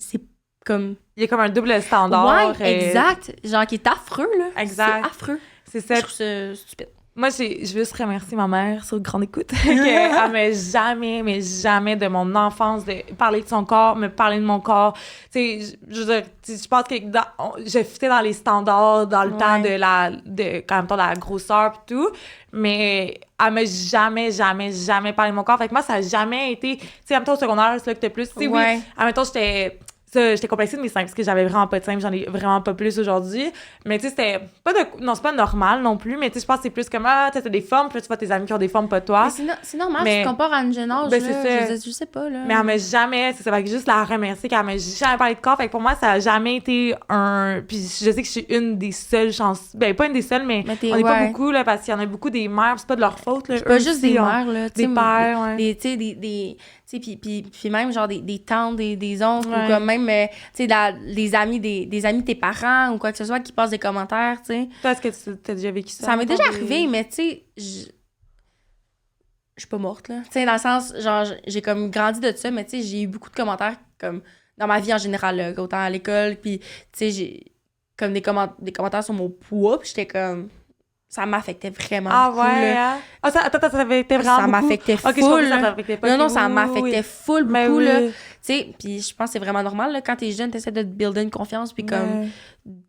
comme... Il y a comme un double standard. Ouais, exact. Genre, qui est affreux, là. Exact. C'est affreux. C'est ça. Je trouve ça stupide. Moi, je veux juste remercier ma mère sur Grande Écoute. qu'elle m'a jamais, mais jamais de mon enfance de parler de son corps, me parler de mon corps. Tu sais, je veux dire, je pense que je fitais dans les standards dans le temps quand même temps de la grosseur et tout, mais elle m'a jamais parlé de mon corps. Fait que moi, ça a jamais été... Tu sais, en même temps, au secondaire, c'est là que t'es plus... Tu sais, oui, en même temps, j'étais complexée de mes seins parce que j'avais vraiment pas de seins, j'en ai vraiment pas plus aujourd'hui. Mais tu sais, c'était pas non, c'est pas normal non plus, mais tu sais, je pense que c'est plus comme t'as des formes, puis là, tu vois tes amis qui ont des formes, pas toi. C'est normal, tu te compares à une jeune âge, ben, là. Je sais pas, là. Mais elle m'a jamais, c'est ça, fait que juste la remercier qu'elle m'a jamais parlé de corps. Fait que pour moi, ça a jamais été puis je sais que je suis une des seules chances, ben pas une des seules, mais on est pas beaucoup, là, parce qu'il y en a beaucoup des mères, c'est pas de leur faute, là. C'est pas juste des mères, là. Des pères, tu sais, puis même genre des tantes, des oncles, ou comme même tu sais des amis de tes parents ou quoi que ce soit qui passent des commentaires, tu sais. Toi, est-ce que tu as déjà vécu ça? Ça m'est déjà arrivé, mais tu sais, suis pas morte, là. Tu sais, dans le sens, genre, j'ai comme grandi de ça, mais tu sais, j'ai eu beaucoup de commentaires, comme, dans ma vie en général, là, autant à l'école, puis, tu sais, j'ai comme des commentaires sur mon poids, puis j'étais comme... Ça m'affectait vraiment beaucoup, là. Ah, ça t'affectait vraiment ça beaucoup? m'affectait full, Okay, ça t'affectait pas. Non, ça m'affectait full beaucoup, oui. là. Tu sais, puis je pense que c'est vraiment normal, là, quand t'es jeune, t'essaies de te builder une confiance, puis comme,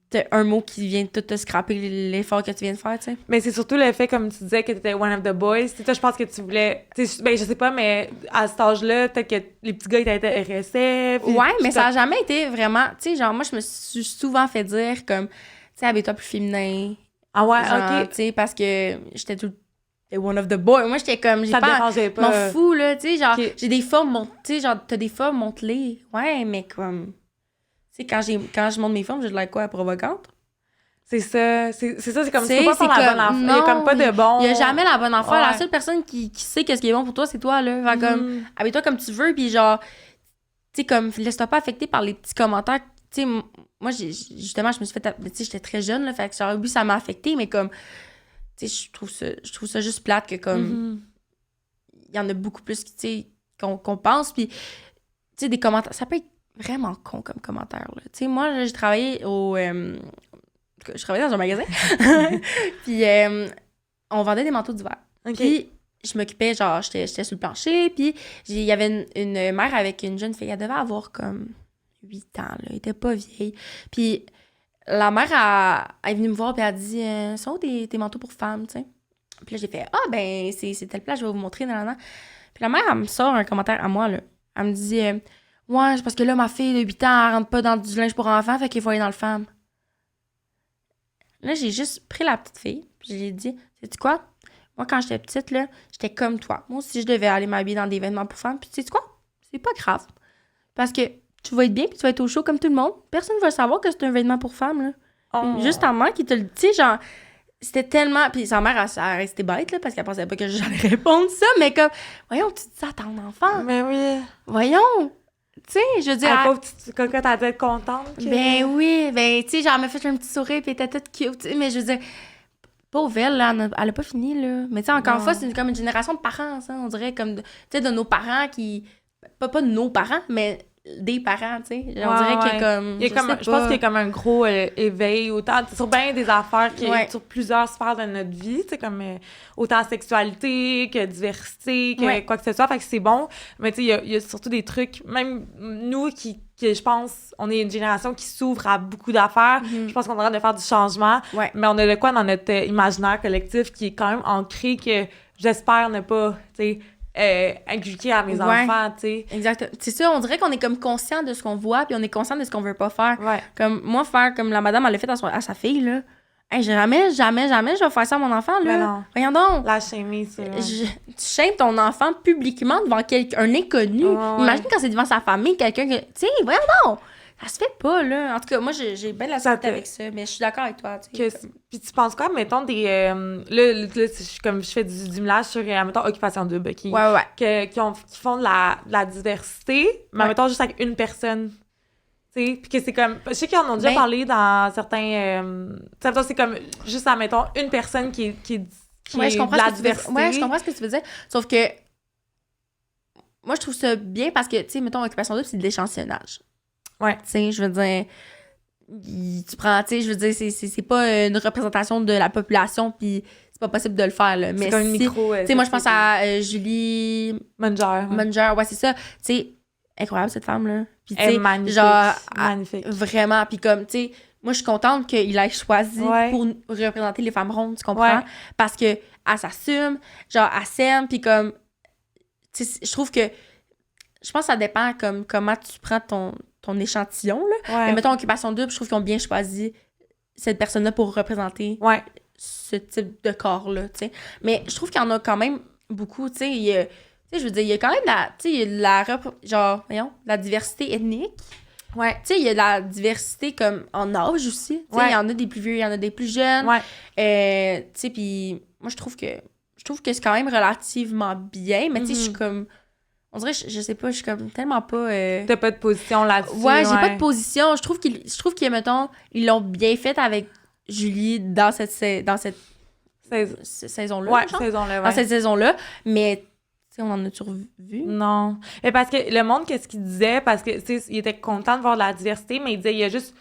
t'as un mot qui vient tout te scraper l'effort que tu viens de faire, tu sais. Mais c'est surtout le fait, comme tu disais, que t'étais one of the boys. Tu sais, toi, je pense que tu voulais... Ben, je sais pas, mais à cet âge-là, peut-être que les petits gars, ils t'intéressaient. Ouais, mais ça a jamais été vraiment... Tu sais, genre, moi, je me suis souvent fait dire, comme, tu sais, habille-toi plus féminin. Ah ouais, genre, OK. Tu sais, parce que j'étais tout... one of the boys. Moi, j'étais comme... Ça te dérangeait pas. M'en fous, là, tu sais, genre, Okay. j'ai des formes, tu sais, genre, t'as des formes, monte-les. Ouais, mais comme... Tu sais, quand je monte mes formes, j'ai de l'air quoi, provocante? C'est ça, c'est comme tu T'sais, peux pas faire la bonne affaire. Il y a comme pas de bon... Il y a jamais la bonne affaire. Ouais. La seule personne qui sait qu'est-ce qui est bon pour toi, c'est toi, là. Fait comme, habille-toi comme tu veux, puis genre, tu sais, comme, laisse-toi pas affecter par les petits commentaires. Tu sais, moi, justement, je me suis fait... Tu sais, j'étais très jeune, là, fait que genre, oui, ça m'a affecté, mais comme, tu sais, je trouve ça juste plate que, comme, il y en a beaucoup plus, tu sais, qu'on pense, puis, tu sais, des commentaires... Ça peut être vraiment con comme commentaire, là. Tu sais, moi, là, j'ai travaillé au... je travaillais dans un magasin. Puis on vendait des manteaux d'hiver. Okay. Puis je m'occupais, genre, j'étais sur le plancher. Puis il y avait une mère avec une jeune fille. Elle devait avoir comme 8 ans, là. Elle était pas vieille. Puis la mère elle est venue me voir, puis elle a dit sont où tes manteaux pour femmes, tu sais? Puis là, j'ai fait ah, ben, c'est telle place, je vais vous montrer. Nan. Puis la mère, elle me sort un commentaire à moi, là. Elle me dit ouais, c'est parce que là, ma fille de 8 ans, elle rentre pas dans du linge pour enfants, fait qu'il faut aller dans le femme. Là, j'ai juste pris la petite fille, puis j'ai dit, sais-tu quoi? Moi, quand j'étais petite, là, j'étais comme toi. Moi aussi, je devais aller m'habiller dans des vêtements pour femmes. Puis sais-tu quoi? C'est pas grave. Parce que tu vas être bien, puis tu vas être au chaud comme tout le monde. Personne ne va savoir que c'est un vêtement pour femme, là. Oh. Juste ta mère qui te le dit, genre... C'était tellement... Puis sa mère, elle restait bête, là, parce qu'elle pensait pas que j'allais répondre ça, mais comme... Voyons, tu dis ça à ton enfant. Mais oui. Voyons! Tu sais, je veux dire... La pauvre petite cocotte, elle doit être contente. Que... Ben oui, ben, tu sais, genre, elle m'a fait un petit sourire, puis elle était toute cute, tu sais, mais je veux dire, pauvre elle, là, elle a pas fini, là. Mais tu sais, encore une fois, c'est comme une génération de parents, ça, on dirait, comme, tu sais, de nos parents qui... Pas de nos parents, mais des parents, tu sais. On dirait qu'il y a comme... Je pense qu'il y a comme un gros éveil, autant sur bien des affaires, sur plusieurs sphères de notre vie, tu sais, comme autant sexualité que diversité, que quoi que ce soit, fait que c'est bon. Mais tu sais, il y a surtout des trucs, même nous qui je pense, on est une génération qui s'ouvre à beaucoup d'affaires. Je pense qu'on est en train de faire du changement, mais on a de quoi dans notre imaginaire collectif qui est quand même ancré que j'espère ne pas, tu sais, inculquer à mes enfants, tu sais. Exact. C'est ça, on dirait qu'on est comme conscient de ce qu'on voit, puis on est conscient de ce qu'on veut pas faire. Ouais. Comme moi, faire comme la madame, elle l'a fait à sa fille, là. Hey, jamais, je vais faire ça à mon enfant, là. Mais non. Voyons donc. La shaming, ça. Tu shames ton enfant publiquement devant un inconnu. Imagine quand c'est devant sa famille, quelqu'un que... Tu sais, voyons donc. Ça se fait pas, là. En tout cas, moi, j'ai bien de la suite avec ça, mais je suis d'accord avec toi, tu sais. Puis tu penses quoi, mettons, des... là, comme je fais du mélange sur, mettons, Occupation Double, qui font de la diversité, mais mettons, juste avec une personne. Tu sais, puis que c'est comme... Je sais qu'ils en ont déjà parlé dans certains... c'est comme, juste, mettons, une personne qui est de la diversité. Ouais, je comprends ce que tu veux dire. Sauf que... Moi, je trouve ça bien parce que, tu sais, mettons, Occupation Double, c'est de l'échantillonnage. Ouais. Tu sais, je veux dire, tu prends, tu sais, je veux dire, c'est pas une représentation de la population, puis c'est pas possible de le faire, là. Mais c'est comme une micro... tu sais, moi, je pense à Julie... Munger, ouais, c'est ça. Tu sais, incroyable, cette femme-là. Puis, tu sais, magnifique. genre... Magnifique. Vraiment, puis comme, tu sais, moi, je suis contente qu'il ait choisi pour représenter les femmes rondes, tu comprends? Ouais. Parce que elle s'assume, genre, elle s'aime, puis comme... Tu sais, je trouve que... Je pense que ça dépend, comme, comment tu prends ton échantillon, là. Ouais. Mais mettons, Occupation Double, je trouve qu'ils ont bien choisi cette personne-là pour représenter ce type de corps-là, tu sais. Mais je trouve qu'il y en a quand même beaucoup, tu sais. Je veux dire, il y a quand même la diversité ethnique. Ouais. Tu sais, il y a de la diversité comme en âge aussi. Tu sais, il y en a des plus vieux, il y en a des plus jeunes. Ouais. Tu sais, puis moi, je trouve que c'est quand même relativement bien, mais tu sais, je suis comme... On dirait, je sais pas, je suis comme tellement pas... T'as pas de position là-dessus. Ouais, j'ai pas de position. Je trouve que, mettons, ils l'ont bien fait avec Julie dans cette saison-là. Ouais, saison-là, ouais. Dans cette saison-là. Mais, sais, on en a-tu vu? Non. Mais parce que le monde, qu'est-ce qu'il disait? Parce que, tu sais, il était content de voir de la diversité, mais il disait, il y a juste...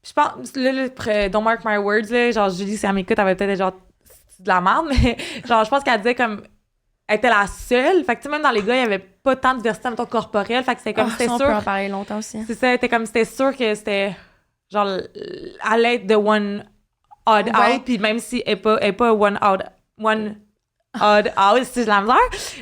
Je pense, là, don't mark my words, là, genre, Julie, si elle m'écoute, elle va peut-être être genre, c'est de la merde, mais genre, je pense qu'elle disait comme... Elle était la seule. Fait que, tu sais, même dans les gars, il y avait pas tant de diversité, mettons, corporelle. Fait que c'était comme, c'était ça, sûr... on peut en parler longtemps aussi. C'est ça, c'était sûr que c'était, genre, allait être the one odd out, puis même si elle est pas one odd out, si j'ai la misère,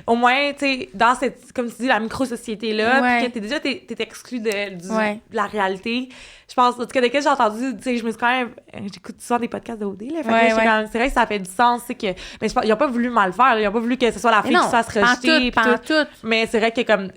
au moins, tu sais, dans cette, comme tu dis, la micro-société-là, puis que t'es exclu de la réalité. Je pense, en tout cas, dès que j'ai entendu, tu sais, je me suis quand même... J'écoute souvent des podcasts de OD, là. Fait que quand même, c'est vrai que ça fait du sens, c'est que... Mais je pense, ils ont pas voulu mal faire, là, ils ont pas voulu que ce soit la fille qui se fasse rejeter. Pas tout. Mais c'est vrai que comme...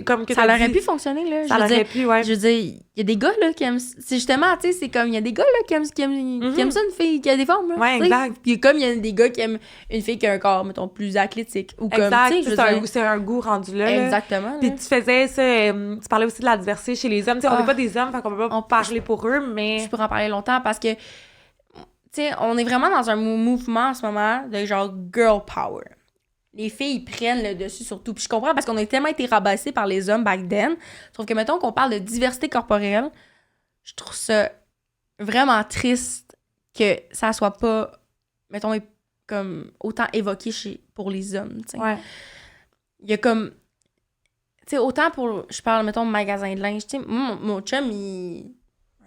Comme que ça aurait pu fonctionner, là. Ça aurait pu, ouais. Je veux dire, il y a des gars, là, qui aiment... C'est justement, tu sais, c'est comme, il y a des gars, là, qui aiment ça, une fille qui a des formes, là. Ouais, exact. Puis comme il y a des gars qui aiment une fille qui a un corps, mettons, plus athlétique. Ou comme, exact, c'est un goût rendu là. Exactement. Puis tu faisais ça, tu parlais aussi de la diversité chez les hommes. Tu sais, on n'est pas des hommes, fait qu'on peut pas parler pour eux, mais... Je pourrais en parler longtemps parce que, tu sais, on est vraiment dans un mouvement en ce moment de genre girl power. Les filles, ils prennent le dessus sur tout. Puis je comprends parce qu'on a tellement été rabaissés par les hommes back then. Sauf que, mettons qu'on parle de diversité corporelle, je trouve ça vraiment triste que ça soit pas, mettons, comme autant évoqué pour les hommes, tu sais. Ouais. Il y a comme... Tu sais, autant pour... Je parle, mettons, magasin de linge, tu sais, mon chum, il...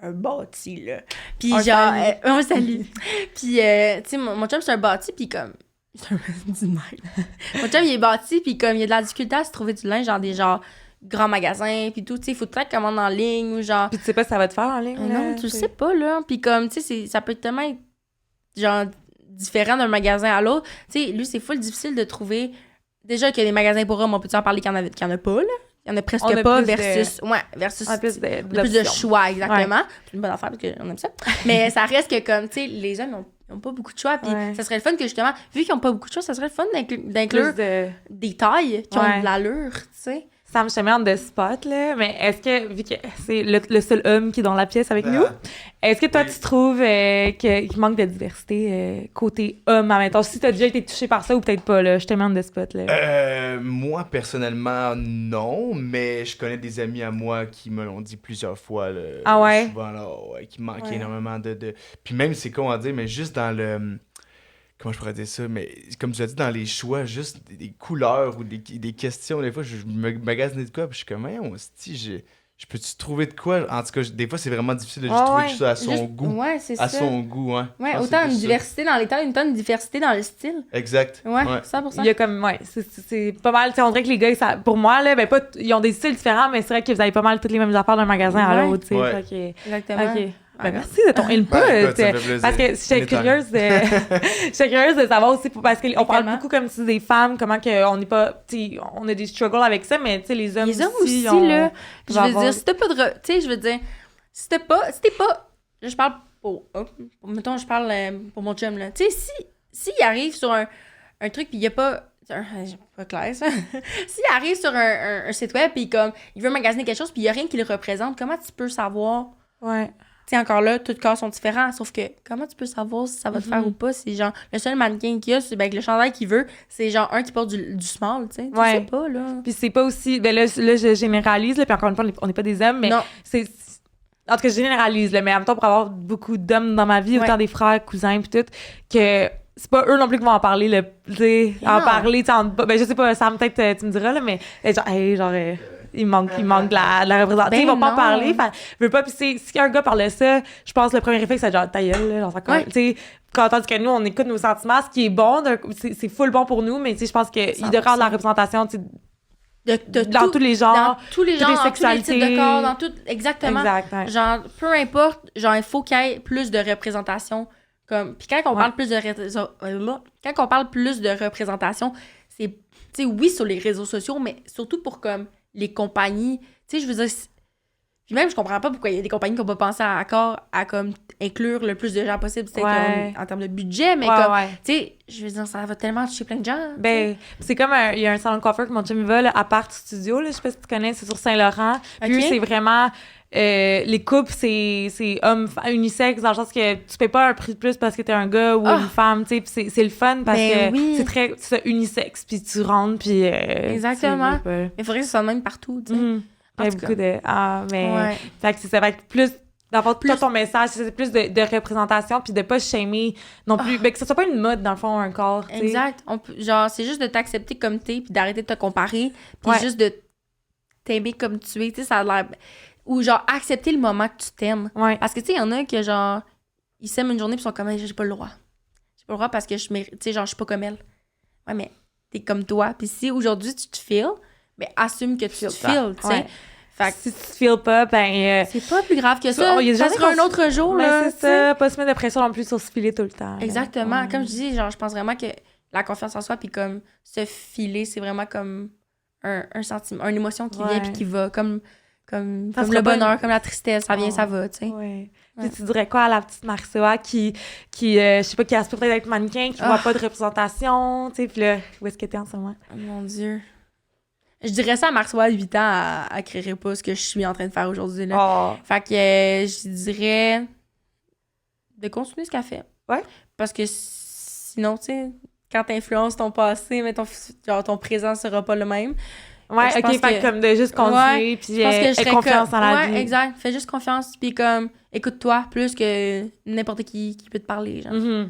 un bâti, là. Puis genre... on salue. Puis, tu sais, mon chum, c'est un bâti, puis comme... C'est un du mal. Mon chum, il est bâti, puis comme il y a de la difficulté à se trouver du linge, genre des grands magasins, puis tout, tu sais, il faut peut-être commander en ligne, ou genre... Puis tu sais pas si ça va te faire en ligne, là? Non, tu le sais pas, là. Puis comme, tu sais, ça peut tellement être, genre, différent d'un magasin à l'autre. Tu sais, lui, c'est full difficile de trouver... Déjà qu'il y a des magasins pour hommes, on peut-tu en parler qu'il y en a pas, là? Il y en a presque pas, versus... versus... plus de choix, exactement. Ouais. C'est une bonne affaire, parce qu'on aime ça. Mais ça reste que, comme, tu sais, les hommes n'ont pas beaucoup de choix. Puis ça serait le fun que, justement, vu qu'ils n'ont pas beaucoup de choix, ça serait le fun d'inclure des tailles qui ont de l'allure, tu sais. Ça me met en the spot, là. Mais est-ce que, vu que c'est le seul homme qui est dans la pièce avec nous, est-ce que toi, tu trouves qu'il manque de diversité côté homme, admettons? Si t'as déjà été touché par ça ou peut-être pas, là. Je te mets en the spot, là. Moi, personnellement, non. Mais je connais des amis à moi qui me l'ont dit plusieurs fois, là. Ah ouais? Souvent, là, qui manquait énormément de... Puis même, c'est con à dire, mais juste dans le... Comment je pourrais dire ça? Mais comme tu l'as dit, dans les choix, juste des couleurs ou des questions, des fois, je me magasine de quoi, puis je suis comme, je peux-tu trouver de quoi? En tout cas, des fois, c'est vraiment difficile de juste trouver quelque chose à son goût. Ouais, c'est à ça. son goût, ouais. Ouais, autant une diversité dans les tailles, une diversité dans le style. Exact. Ouais, 100%. Il y a comme, c'est pas mal, tu sais, on dirait que les gars, pour moi, là, ben pas, ils ont des styles différents, mais c'est vrai que vous avez pas mal toutes les mêmes affaires d'un magasin à l'autre, tu sais. Ouais. Exactement. OK. Ben, merci de ton input. Parce que j'étais curieuse de savoir aussi, parce qu'on parle beaucoup comme si des femmes, comment qu'on n'est pas, tu sais, on a des struggles avec ça, mais tu sais, les hommes aussi, là, je veux dire, si t'as pas de, tu sais, je veux dire, si t'es pas, là, je parle mettons, je parle pour mon chum, là, tu sais, s'il arrive sur un truc, puis il y a pas, pas clair, ça. S'il arrive sur un site web, puis comme, il veut magasiner quelque chose, puis il y a rien qui le représente, comment tu peux savoir? Ouais. Tu sais, encore là, tous les cas sont différents, sauf que comment tu peux savoir si ça va te faire ou pas? C'est genre, le seul mannequin qu'il y a, c'est avec le chandail qu'il veut, c'est genre un qui porte du small, tu sais. Tu sais pas, là. Puis c'est pas aussi, ben là je généralise, là, puis encore une fois, on n'est pas des hommes, mais c'est... En tout cas, je généralise, là, mais en même temps, pour avoir beaucoup d'hommes dans ma vie, autant des frères, cousins, puis tout, que c'est pas eux non plus qui vont en parler, tu sais, parler, tu sais, ben je sais pas, Sam, peut-être, tu me diras, là, mais genre, il manque de la représentation. Ils vont pas en parler. Je veux pas. Puis si un gars parlait ça, je pense que le premier réflexe, c'est genre, ta gueule, là, tu sais, tandis que nous, on écoute nos sentiments, ce qui est bon, c'est full bon pour nous, mais tu sais, je pense qu'il devrait avoir de la représentation, tu sais, dans tous les genres. Dans tous les genres, dans tous les types de corps, dans tout. Exactement. Exact, ouais. Genre, peu importe, genre, il faut qu'il y ait plus de représentation. Puis quand on parle plus de représentation, c'est, tu sais, oui, sur les réseaux sociaux, mais surtout pour comme les compagnies, tu sais, je veux dire, puis même je comprends pas pourquoi il y a des compagnies qui n'ont pas pensé à comme inclure le plus de gens possible, tu sais, en termes de budget, mais tu sais, je veux dire, ça va tellement toucher plein de gens. Ben, c'est comme il y a un salon de coiffeur que mon chum va, là, Apart Studio, là, je sais pas si tu connais, c'est sur Saint-Laurent, puis c'est vraiment les couples, c'est homme unisexe, dans le sens que tu payes pas un prix de plus parce que t'es un gars ou une femme, tu sais, c'est le fun parce que c'est très unisexe, puis tu rentres, puis... Exactement. Mais il faudrait que ce soit le même partout, tu sais. Il y a beaucoup de... Fait que ça va être plus... D'avoir plus ton message, c'est plus de représentation, puis de pas shamer non plus. Que ce soit pas une mode, dans le fond, un corps, tu sais. Exact. Genre, c'est juste de t'accepter comme t'es, puis d'arrêter de te comparer, puis juste de t'aimer comme tu es, tu sais, ça a l'air... Ou genre, accepter le moment que tu t'aimes. Parce que, tu sais, il y en a que, genre, ils s'aiment une journée, puis ils sont comme, j'ai pas le droit. J'ai pas le droit parce que tu sais, genre, je suis pas comme elle. Ouais, mais t'es comme toi. Puis si aujourd'hui, tu te feels, ben assume que tu te feels, tu sais. Fait que si tu te feels pas, ben... c'est pas plus grave que ça. Ça sera un autre jour, là. C'est ça, pas se mettre de pression non plus sur se filer tout le temps. Exactement. Comme je dis, genre, je pense vraiment que la confiance en soi, puis comme se filer, c'est vraiment comme un sentiment, une émotion qui vient puis qui va, comme le bonheur, comme la tristesse, ça vient, ça va, tu sais. Ouais. Puis tu dirais quoi à la petite Marie-Soa qui je sais pas, qui aspire peut-être d'être mannequin, qui voit pas de représentation, tu sais, puis là, où est-ce que t'es en ce moment? Oh mon Dieu. Je dirais ça à Marie-Soa à 8 ans, elle créerait pas ce que je suis en train de faire aujourd'hui, là. Fait que je dirais de continuer ce qu'elle fait. Ouais. Parce que sinon, tu sais, quand t'influences ton passé, mais ton présent sera pas le même. Ouais, fait que comme de juste continuer, puis aie confiance en la vie. Ouais, exact. Fais juste confiance, puis comme, écoute-toi plus que n'importe qui peut te parler, genre.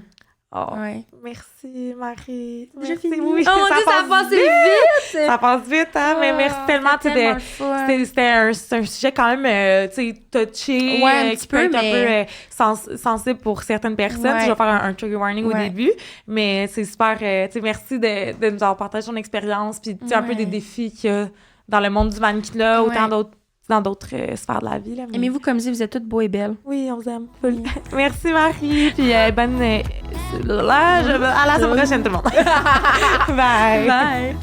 Ouais. Merci, Marie. Merci. Oui, oh mon Dieu, ça passe vite! Ça passe vite, hein? Mais merci tellement. C'était un sujet quand même, tu sais, touché, qui peut être un peu sensible pour certaines personnes. Je vais faire un trigger warning au début, mais c'est super, tu sais, merci de nous avoir partagé ton expérience, puis tu sais, un peu des défis qu'il y a dans le monde du mannequinat, autant dans d'autres sphères de la vie. Là, mais... Aimez-vous comme si vous êtes toutes beaux et belles. Oui, on vous aime. Merci, Marie. Puis bonne... à la semaine prochaine, tout le monde. Bye. Bye.